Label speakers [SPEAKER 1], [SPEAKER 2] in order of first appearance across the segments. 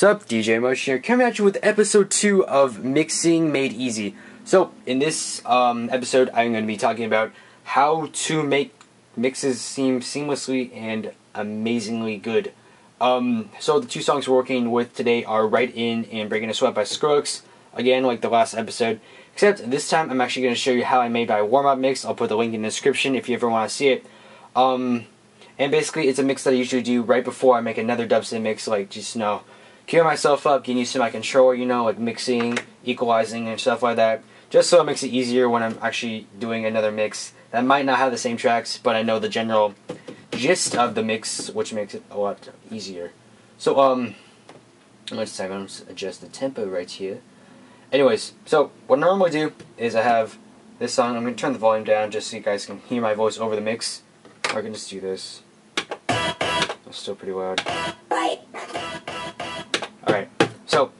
[SPEAKER 1] What's up, DJ eMOTION here, coming at you with episode 2 of Mixing Made Easy. So, in this episode, I'm going to be talking about how to make mixes seem seamlessly and amazingly good. So the two songs we're working with today are Right In and Breaking a Sweat by Skrillex, again like the last episode, except this time I'm actually going to show you how I made my warm-up mix. I'll put the link in the description if you ever want to see it. And basically it's a mix that I usually do right before I make another dubstep mix, like just, gear myself up, getting used to my controller, like mixing, equalizing, and stuff like that. Just so it makes it easier when I'm actually doing another mix that might not have the same tracks, but I know the general gist of the mix, which makes it a lot easier. So, let's adjust the tempo right here. Anyways, so what I normally do is I have this song. I'm going to turn the volume down just so you guys can hear my voice over the mix. Or I can just do this. It's still pretty loud. Alright, so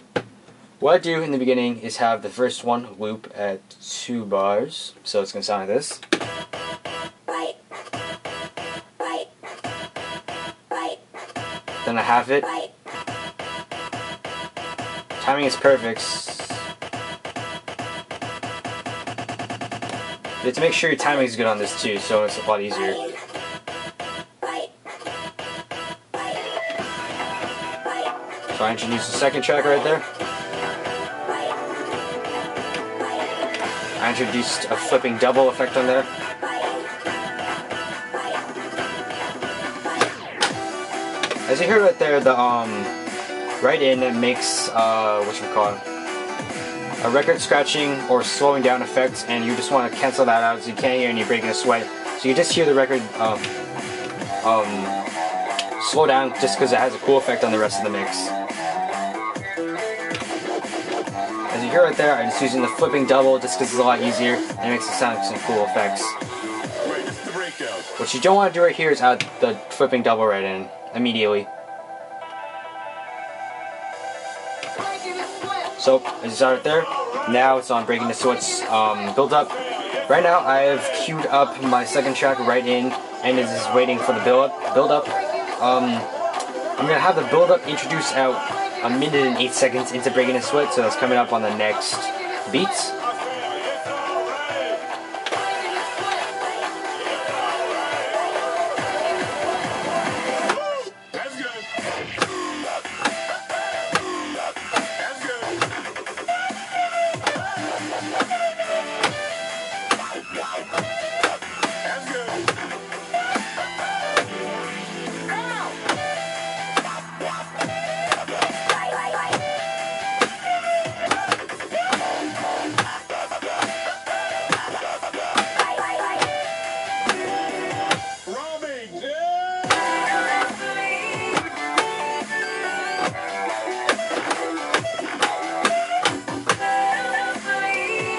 [SPEAKER 1] what I do in the beginning is have the first one loop at 2 bars. So it's going to sound like this. Then I have it. Timing is perfect. You have to make sure your timing is good on this too, so it's a lot easier. So I introduced the second track right there. I introduced a flipping double effect on there. As you hear right there, the Right In makes a record scratching or slowing down effect, and you just want to cancel that out so you can't hear any breaking a sweat. So you just hear the record slow down just because it has a cool effect on the rest of the mix. As you hear right there, I'm just using the flipping double just because it's a lot easier and it makes it sound like some cool effects. What you don't want to do right here is add the flipping double right in immediately. So, as you saw right there, now it's on Breaking the Sweat's build up. Right now I have queued up my second track Right In, and it is waiting for the build up. I'm going to have the build up introduced out 1 minute and 8 seconds into Breaking the Sweat, so that's coming up on the next beats.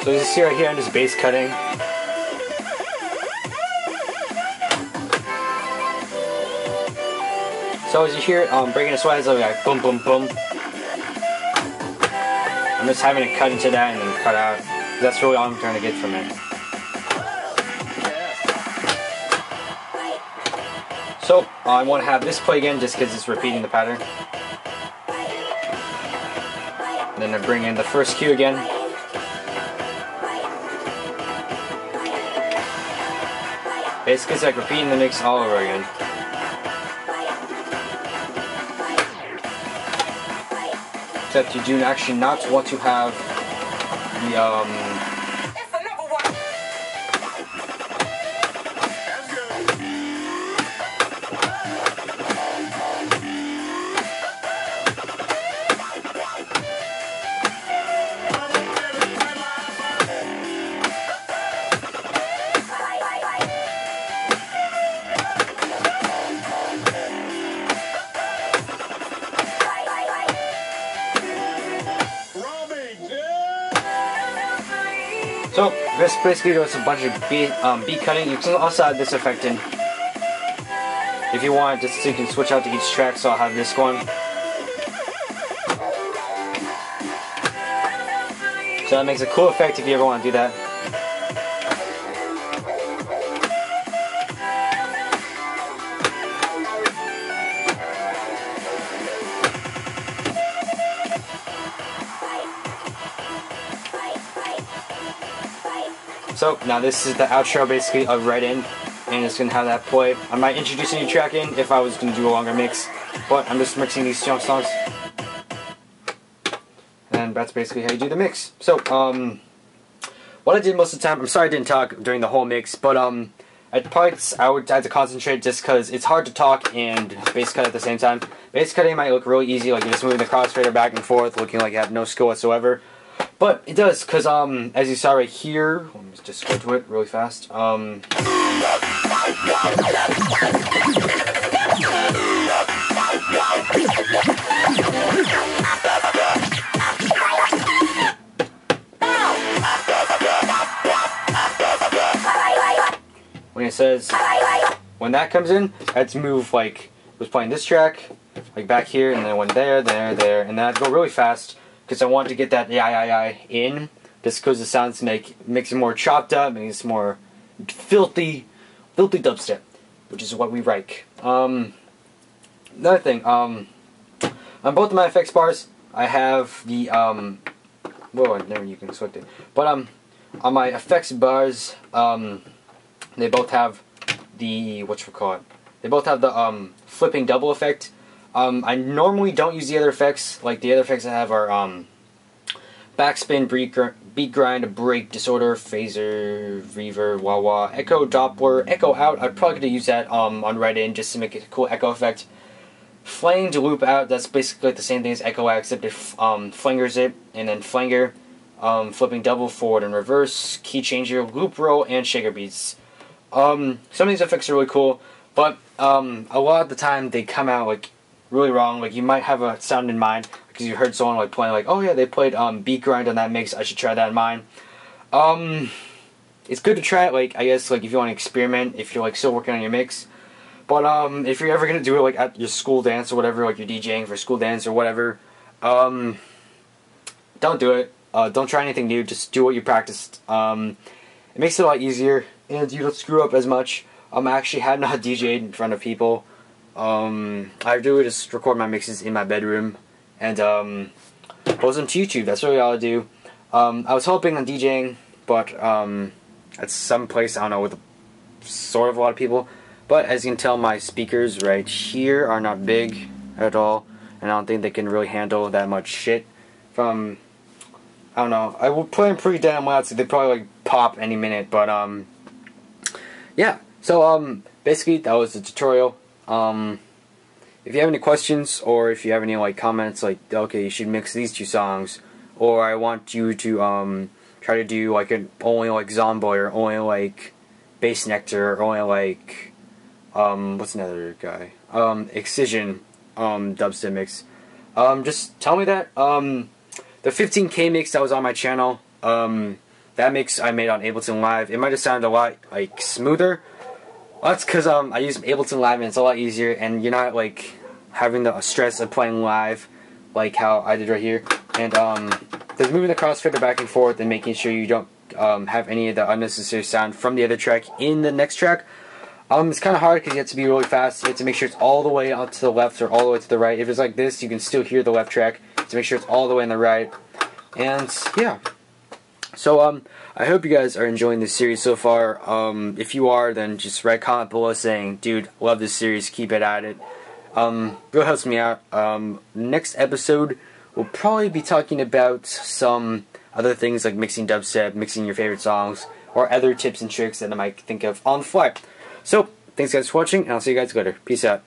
[SPEAKER 1] So as you see right here, I'm just bass cutting. So as you hear Breaking a Sweat, it's like boom, boom, boom. I'm just having to cut into that and then cut out. That's really all I'm trying to get from it. So I want to have this play again just because it's repeating the pattern. And then I bring in the first cue again. Basically, it's like repeating the mix all over again. Except you do actually not want to have the So this basically does a bunch of beat cutting. You can also add this effect in if you want, just so you can switch out to each track. So I'll have this one. So that makes a cool effect if you ever want to do that. So now this is the outro basically of Right In, and it's gonna have that play. I might introduce a new track in if I was gonna do a longer mix, but I'm just mixing these jump songs. And that's basically how you do the mix. So, what I did most of the time, I'm sorry I didn't talk during the whole mix, but at parts I would have to concentrate just because it's hard to talk and bass cut at the same time. Bass cutting might look really easy, like you're just moving the crossfader back and forth, looking like you have no skill whatsoever. But it does, because as you saw right here, let me just go to it really fast. When it says, when that comes in, I had to move like, I was playing this track, like back here, and then went there, and then I had to go really fast, because I wanted to get that yeah in, just because the sounds makes it more chopped up, makes it more filthy dubstep, which is what we like. Another thing, on both of my effects bars, I have the, whoa, never you can select it, but on my effects bars, they both have the, they both have the flipping double effect. I normally don't use the other effects. Like the other effects I have are backspin, beat grind, break, disorder, phaser, reverb, wah wah, echo, Doppler, echo out. I'd probably could use that on Right In just to make it a cool echo effect. Flang to loop out. That's basically like the same thing as echo out, except it flangers it, and then flanger, flipping double, forward and reverse, key changer, loop roll, and shaker beats. Some of these effects are really cool, but a lot of the time they come out like really wrong. Like you might have a sound in mind because you heard someone like playing like, oh yeah, they played beat grind on that mix, I should try that in mine. It's good to try it, like I guess like if you want to experiment, if you're like still working on your mix. But if you're ever gonna do it like at your school dance or whatever, like you're DJing for school dance or whatever, don't do it. Don't try anything new. Just do what you practiced. It makes it a lot easier, and you don't screw up as much. I actually had not DJed in front of people. I really just record my mixes in my bedroom and post them to YouTube. That's really all I do. I was hoping on DJing, but at some place, I don't know, with sort of a lot of people. But as you can tell, my speakers right here are not big at all, and I don't think they can really handle that much shit from, I don't know, I will play them pretty damn loud, so they probably like pop any minute, but yeah, so basically that was the tutorial. If you have any questions, or if you have any like comments like, okay, you should mix these two songs, or I want you to try to do like an only like Zomboy, or only like Bass Nectar, or only like what's another guy, Excision dubstep mix, just tell me that. The 15K mix that was on my channel, that mix I made on Ableton Live, it might have sounded a lot like smoother. Well, that's because I use Ableton Live and it's a lot easier, and you're not like having the stress of playing live like how I did right here. And there's moving the crossfader back and forth and making sure you don't have any of the unnecessary sound from the other track in the next track. It's kind of hard because you have to be really fast. You have to make sure it's all the way out to the left or all the way to the right. If it's like this, you can still hear the left track. To make sure it's all the way on the right. And yeah. So I hope you guys are enjoying this series so far. If you are, then just write a comment below saying, dude, love this series, keep it at it. Really helps me out. Next episode, we'll probably be talking about some other things like mixing dubstep, mixing your favorite songs, or other tips and tricks that I might think of on the fly. So, thanks guys for watching, and I'll see you guys later. Peace out.